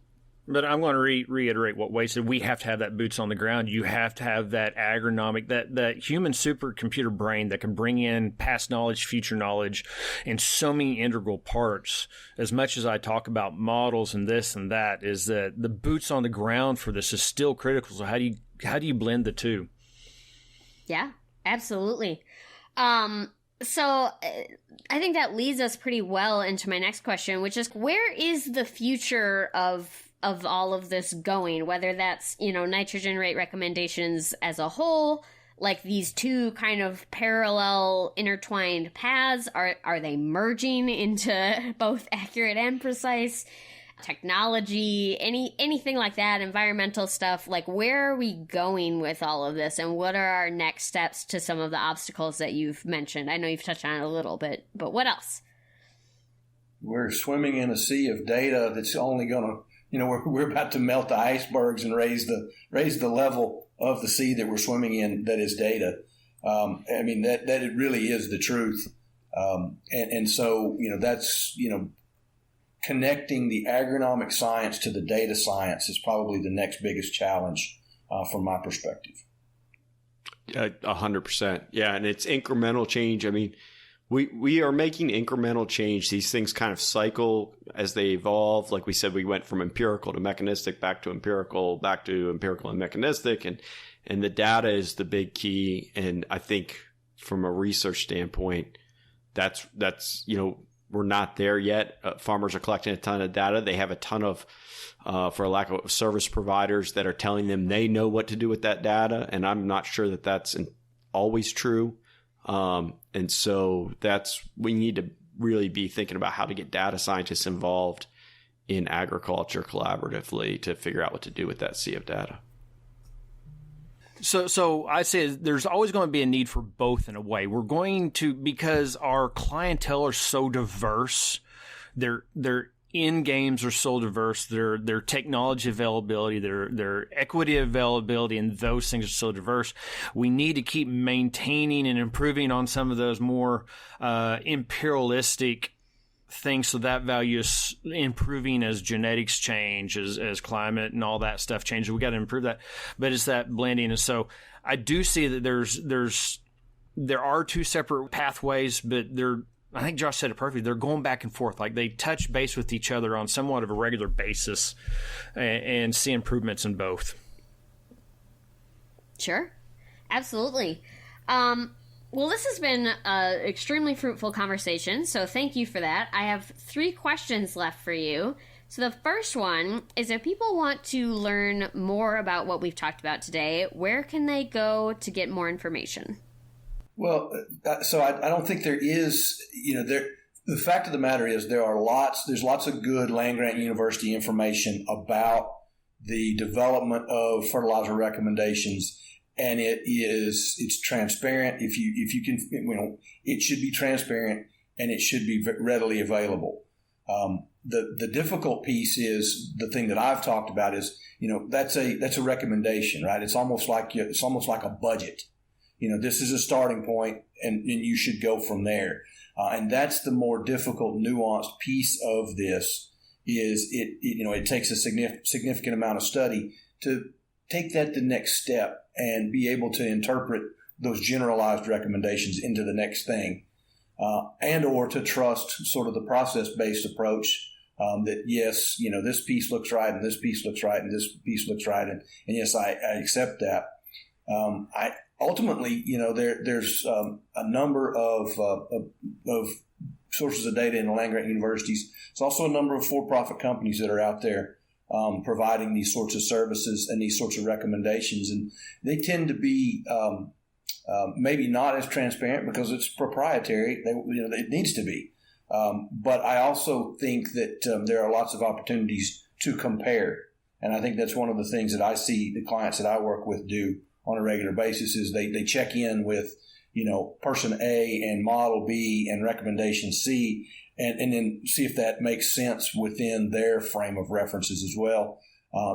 But I'm going to reiterate what Wade said. We have to have that boots on the ground. You have to have that agronomic, that human supercomputer brain that can bring in past knowledge, future knowledge, and so many integral parts. As much as I talk about models and this and that, is that the boots on the ground for this is still critical. So how do you blend the two? Yeah, absolutely. So I think that leads us pretty well into my next question, which is where is the future of all of this going, whether that's, nitrogen rate recommendations as a whole, like these two kind of parallel intertwined paths, are they merging into both accurate and precise technology, anything like that, environmental stuff, like where are we going with all of this and what are our next steps to some of the obstacles that you've mentioned? I know you've touched on it a little bit, but what else? We're swimming in a sea of data that's only going to, we're about to melt the icebergs and raise the level of the sea that we're swimming in. That is data. That it really is the truth. And so, that's, connecting the agronomic science to the data science is probably the next biggest challenge from my perspective. 100%. Yeah. And it's incremental change. I mean, we are making incremental change. These things kind of cycle as they evolve. Like we said, we went from empirical to mechanistic, back to empirical and mechanistic. And the data is the big key. And I think from a research standpoint, that's we're not there yet. Farmers are collecting a ton of data. They have a ton of, for lack of service providers that are telling them they know what to do with that data. And I'm not sure that that's always true. And so we need to really be thinking about how to get data scientists involved in agriculture collaboratively to figure out what to do with that sea of data. So I say there's always going to be a need for both in a way. We're going to, because our clientele are so diverse, their end games are so diverse, their technology availability, their equity availability, and those things are so diverse. We need to keep maintaining and improving on some of those more imperialistic things, so that value is improving as genetics change, as climate and all that stuff changes. We got to improve that, but it's that blending. And so I do see that there are two separate pathways, but I think Josh said it perfectly. They're going back and forth. Like they touch base with each other on somewhat of a regular basis and see improvements in both. Sure. Absolutely. Well, this has been an extremely fruitful conversation, so thank you for that. I have 3 questions left for you. So the first one is, if people want to learn more about what we've talked about today, where can they go to get more information? Well, so I don't think there is, the fact of the matter is there's lots of good land-grant university information about the development of fertilizer recommendations. And it's transparent. If you can, it should be transparent and it should be readily available. The difficult piece is the thing that I've talked about is, that's a recommendation, right? It's almost like a budget. This is a starting point and you should go from there. And that's the more difficult, nuanced piece of this is it takes a significant amount of study to take that the next step and be able to interpret those generalized recommendations into the next thing, and or to trust sort of the process-based approach that, yes, this piece looks right and this piece looks right and this piece looks right. And yes, I accept that. Ultimately, there's a number of sources of data in the land-grant universities. There's also a number of for-profit companies that are out there providing these sorts of services and these sorts of recommendations. And they tend to be maybe not as transparent because it's proprietary. It needs to be. But I also think that there are lots of opportunities to compare. And I think that's one of the things that I see the clients that I work with do on a regular basis is they check in with, person A and model B and recommendation C, and then see if that makes sense within their frame of references as well.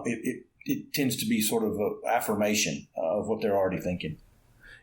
It tends to be sort of an affirmation of what they're already thinking.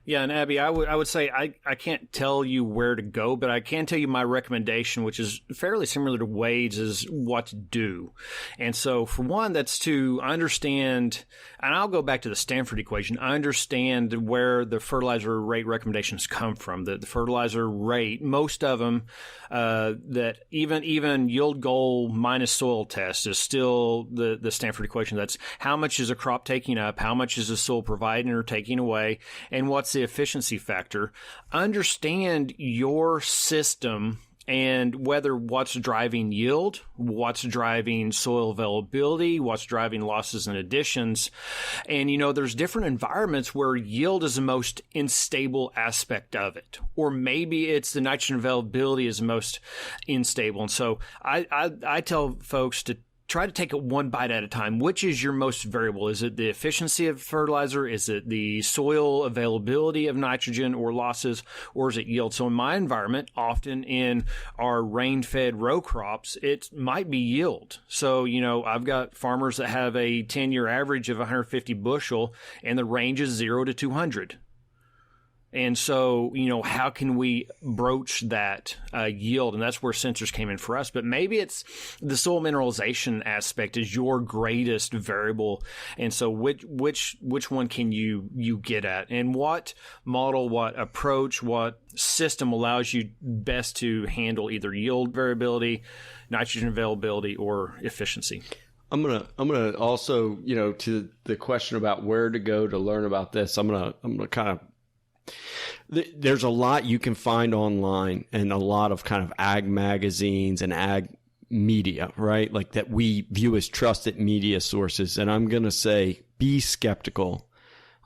Yeah, and Abby, I would say I can't tell you where to go, but I can tell you my recommendation, which is fairly similar to Wade's, is what to do. And so for one, that's to understand, and I'll go back to the Stanford equation, understand where the fertilizer rate recommendations come from. The fertilizer rate, most of them, that even yield goal minus soil test is still the Stanford equation. That's how much is a crop taking up, how much is the soil providing or taking away, and what's the efficiency factor. Understand your system and whether what's driving yield, what's driving soil availability, what's driving losses and additions. And, there's different environments where yield is the most unstable aspect of it. Or maybe it's the nitrogen availability is the most unstable. And so I tell folks to try to take it one bite at a time. Which is your most variable? Is it the efficiency of fertilizer? Is it the soil availability of nitrogen or losses? Or is it yield? So in my environment, often in our rain-fed row crops, it might be yield. So, I've got farmers that have a 10-year average of 150 bushel, and the range is 0 to 200. And so, how can we broach that yield? And that's where sensors came in for us. But maybe it's the soil mineralization aspect is your greatest variable. And so which one can you get at? And what model, what approach, what system allows you best to handle either yield variability, nitrogen availability, or efficiency? I'm gonna also, to the question about where to go to learn about this, I'm gonna kind of, there's a lot you can find online and a lot of kind of ag magazines and ag media, right? Like that we view as trusted media sources. And I'm going to say, be skeptical.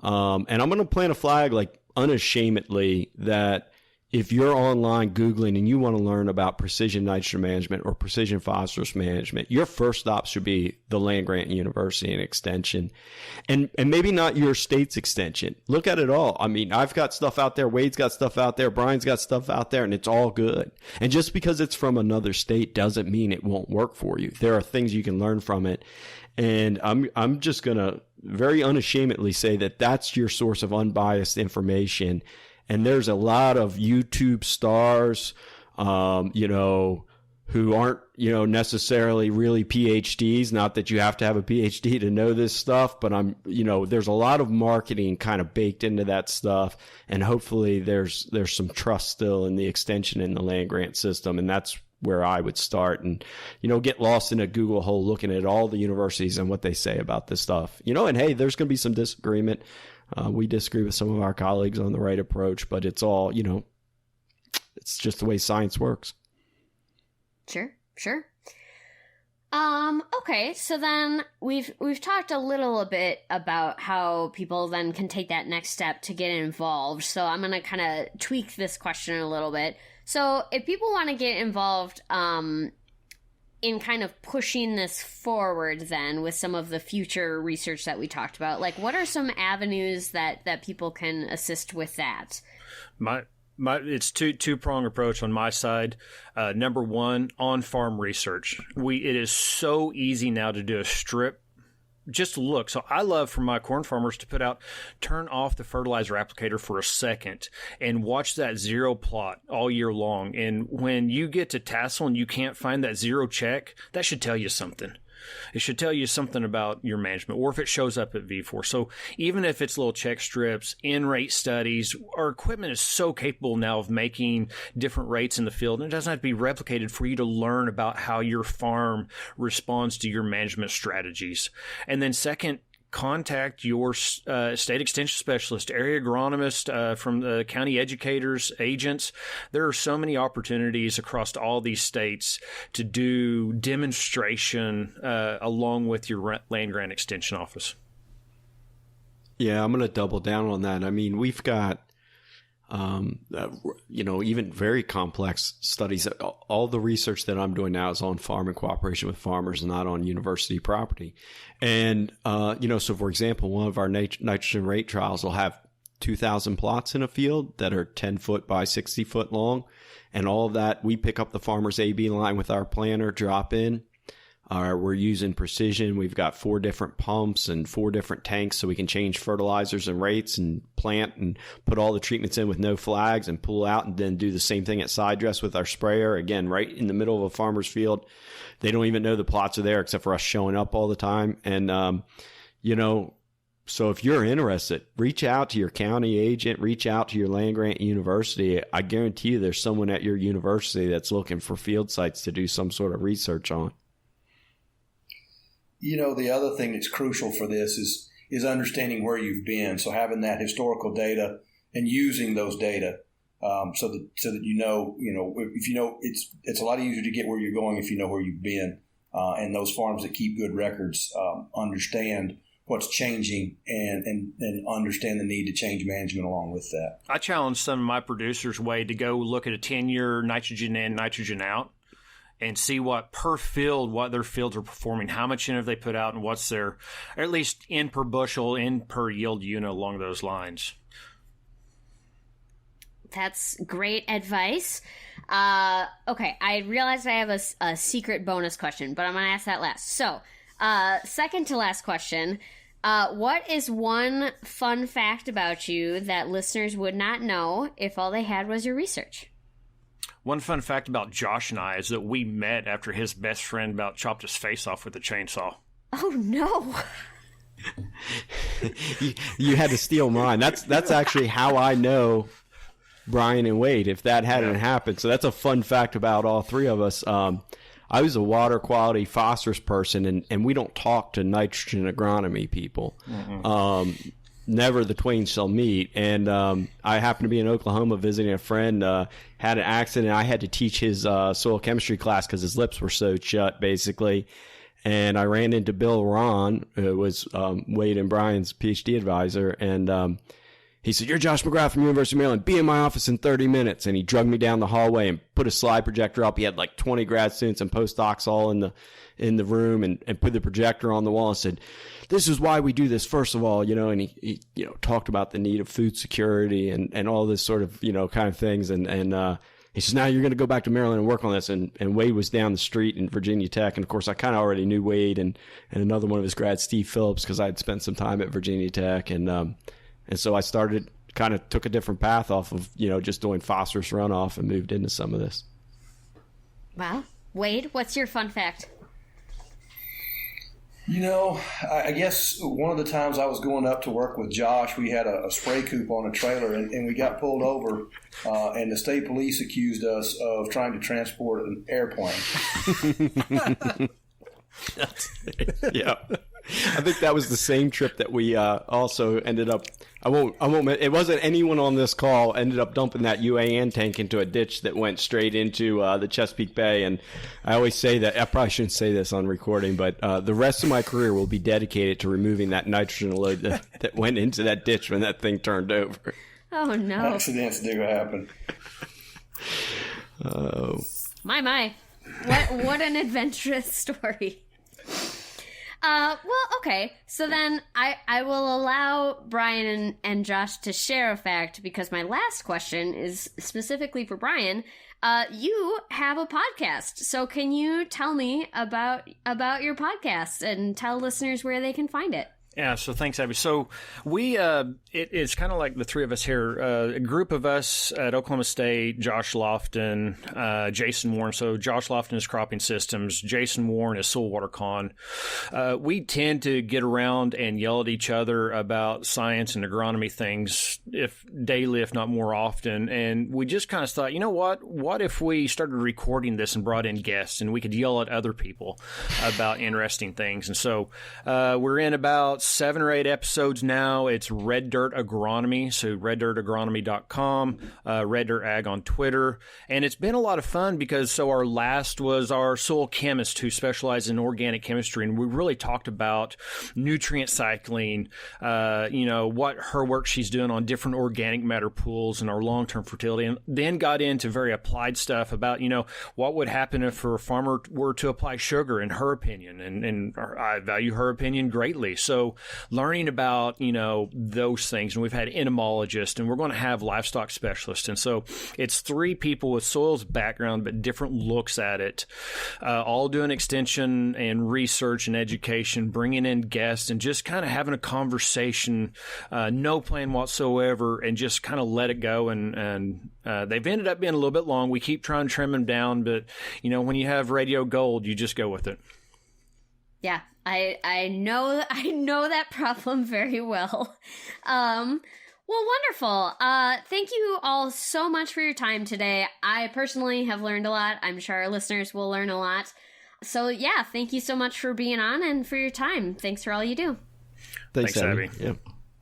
And I'm going to plant a flag like unashamedly that if you're online Googling and you want to learn about precision nitrogen management or precision phosphorus management, your first stop should be the land-grant university and extension. And maybe not your state's extension. Look at it all. I mean, I've got stuff out there. Wade's got stuff out there. Brian's got stuff out there, and it's all good. And just because it's from another state doesn't mean it won't work for you. There are things you can learn from it. And I'm just going to very unashamedly say that that's your source of unbiased information. And there's a lot of YouTube stars, who aren't, necessarily really PhDs. Not that you have to have a PhD to know this stuff, but there's a lot of marketing kind of baked into that stuff. And hopefully there's some trust still in the extension in the land grant system. And that's where I would start and, get lost in a Google hole looking at all the universities and what they say about this stuff, and hey, there's going to be some disagreement. We disagree with some of our colleagues on the right approach, but it's all, it's just the way science works. Sure. Okay, so then we've talked a little bit about how people then can take that next step to get involved. So I'm going to kind of tweak this question a little bit. So if people want to get involved in kind of pushing this forward then with some of the future research that we talked about, like what are some avenues that people can assist with that? It's two-prong approach on my side. Number one, on-farm research. It is so easy now to do a strip. Just look. So I love for my corn farmers to turn off the fertilizer applicator for a second and watch that zero plot all year long. And when you get to tassel and you can't find that zero check, that should tell you something. It should tell you something about your management, or if it shows up at V4. So even if it's little check strips, in-rate studies, our equipment is so capable now of making different rates in the field, and it doesn't have to be replicated for you to learn about how your farm responds to your management strategies. And then second, contact your state extension specialist, area agronomist, from the county educators, agents. There are so many opportunities across all these states to do demonstration along with your land grant extension office. Yeah, I'm going to double down on that. I mean, we've got, even very complex studies. All the research that I'm doing now is on farm in cooperation with farmers, not on university property. And, so for example, one of our nitrogen rate trials will have 2,000 plots in a field that are 10 foot by 60 foot long. And all of that, we pick up the farmer's A/B line with our planner, drop in. We're using precision. We've got 4 different pumps and 4 different tanks, so we can change fertilizers and rates and plant and put all the treatments in with no flags and pull out, and then do the same thing at side dress with our sprayer. Again, right in the middle of a farmer's field. They don't even know the plots are there except for us showing up all the time. And, so if you're interested, reach out to your county agent, reach out to your land grant university. I guarantee you there's someone at your university that's looking for field sites to do some sort of research on. The other thing that's crucial for this is understanding where you've been. So having that historical data and using those data, so that if it's a lot easier to get where you're going if you know where you've been. And those farms that keep good records understand what's changing and understand the need to change management along with that. I challenge some of my producers, Wade, to go look at a 10-year nitrogen in, nitrogen out, and see what their fields are performing, how much in have they put out, and what's their, or at least in per bushel, in per yield unit along those lines. That's great advice. Okay, I realized I have a secret bonus question, but I'm going to ask that last. So, second to last question, what is one fun fact about you that listeners would not know if all they had was your research? One fun fact about Josh and I is that we met after his best friend about chopped his face off with a chainsaw. Oh, no. you had to steal mine. That's actually how I know Brian and Wade, if that hadn't happened. So that's a fun fact about all three of us. I was a water quality phosphorus person, and we don't talk to nitrogen agronomy people. Mm-hmm. Never the twain shall meet. And I happened to be in Oklahoma visiting a friend, had an accident. I had to teach his soil chemistry class because his lips were sewed shut, basically. And I ran into Bill Ron, who was Wade and Brian's PhD advisor, and he said, "You're Josh McGrath from University of Maryland. Be in my office in 30 minutes." And he drugged me down the hallway and put a slide projector up. He had like 20 grad students and postdocs all in the room, and put the projector on the wall and said, "This is why we do this, first of all," and he talked about the need of food security and all this sort of, kind of things. And he says, "Now you're going to go back to Maryland and work on this." And Wade was down the street in Virginia Tech. And of course, I kind of already knew Wade and another one of his grads, Steve Phillips, because I had spent some time at Virginia Tech. And so I took a different path off of, just doing phosphorus runoff and moved into some of this. Wow. Wade, what's your fun fact? I guess one of the times I was going up to work with Josh, we had a spray coop on a trailer, and we got pulled over, and the state police accused us of trying to transport an airplane. Yeah. I think that was the same trip that we also ended up. I won't. It wasn't anyone on this call ended up dumping that UAN tank into a ditch that went straight into the Chesapeake Bay. And I always say that, I probably shouldn't say this on recording, but the rest of my career will be dedicated to removing that nitrogen load that went into that ditch when that thing turned over. Oh no! Accidents do happen. Oh my! What an adventurous story. Well, okay. So then I will allow Brian and Josh to share a fact, because my last question is specifically for Brian. You have a podcast. So can you tell me about your podcast and tell listeners where they can find it? Yeah, so thanks, Abby. So we, it's kind of like the three of us here, a group of us at Oklahoma State, Josh Lofton, Jason Warren. So Josh Lofton is Cropping Systems, Jason Warren is Soil Water Con. We tend to get around and yell at each other about science and agronomy things, if daily, if not more often. And we just kind of thought, what if we started recording this and brought in guests and we could yell at other people about interesting things? And so we're in about 7 or 8 episodes now. It's Red Dirt Agronomy, so reddirtagronomy.com, Red Dirt Ag on Twitter. And it's been a lot of fun because our last was our soil chemist who specialized in organic chemistry, and we really talked about nutrient cycling, what her work she's doing on different organic matter pools and our long-term fertility, and then got into very applied stuff about, what would happen if a farmer were to apply sugar, in her opinion, and I value her opinion greatly. So learning about, those things, and we've had entomologists, and we're going to have livestock specialists. And so it's 3 people with soils background, but different looks at it, all doing extension and research and education, bringing in guests and just kind of having a conversation, no plan whatsoever, and just kind of let it go. And they've ended up being a little bit long. We keep trying to trim them down, but when you have radio gold, you just go with it. Yeah, I know that problem very well. Well, wonderful. Thank you all so much for your time today. I personally have learned a lot. I'm sure our listeners will learn a lot. So yeah, thank you so much for being on and for your time. Thanks for all you do. Thanks, Abby. Yeah.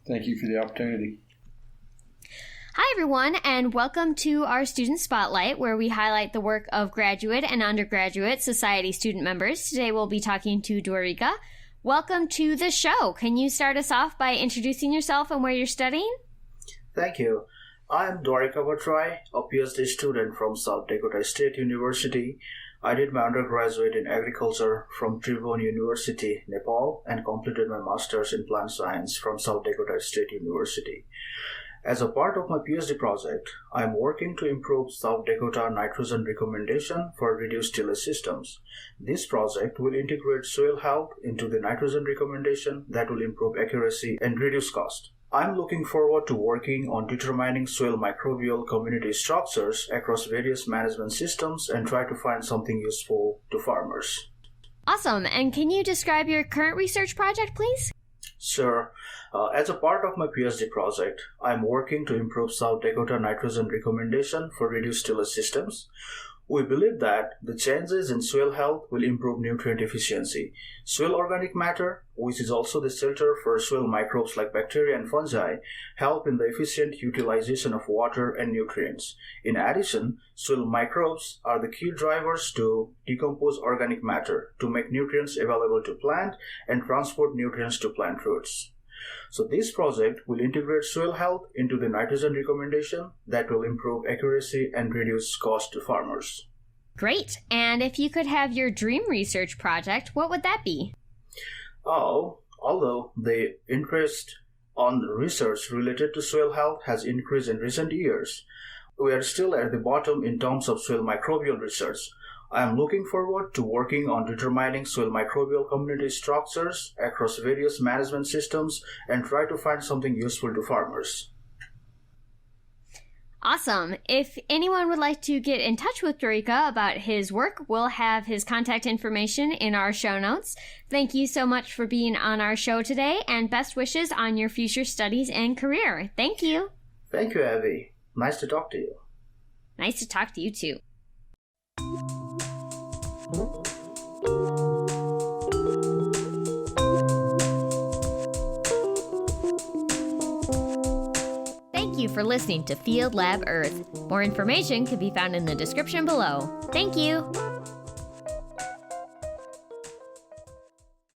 Thank you for the opportunity. Hi, everyone, and welcome to our Student Spotlight, where we highlight the work of graduate and undergraduate society student members. Today, we'll be talking to Dorika. Welcome to the show. Can you start us off by introducing yourself and where you're studying? Thank you. I'm Dorika Bhattrai, a PhD student from South Dakota State University. I did my undergraduate in agriculture from Tribhuvan University, Nepal, and completed my master's in plant science from South Dakota State University. As a part of my PhD project, I am working to improve South Dakota nitrogen recommendation for reduced tillage systems. This project will integrate soil health into the nitrogen recommendation that will improve accuracy and reduce cost. I'm looking forward to working on determining soil microbial community structures across various management systems and try to find something useful to farmers. Awesome. And can you describe your current research project, please? Sure. As a part of my PhD project, I'm working to improve South Dakota nitrogen recommendation for reduced tillage systems. We believe that the changes in soil health will improve nutrient efficiency. Soil organic matter, which is also the shelter for soil microbes like bacteria and fungi, help in the efficient utilization of water and nutrients. In addition, soil microbes are the key drivers to decompose organic matter to make nutrients available to plant and transport nutrients to plant roots. So this project will integrate soil health into the nitrogen recommendation that will improve accuracy and reduce cost to farmers. Great. And if you could have your dream research project, what would that be? Although the interest on research related to soil health has increased in recent years, we are still at the bottom in terms of soil microbial research. I am looking forward to working on determining soil microbial community structures across various management systems and try to find something useful to farmers. Awesome. If anyone would like to get in touch with Dorika about his work, we'll have his contact information in our show notes. Thank you so much for being on our show today, and best wishes on your future studies and career. Thank you. Thank you, Abby. Nice to talk to you. Nice to talk to you, too. Thank you for listening to Field Lab Earth. More information can be found in the description below. Thank you.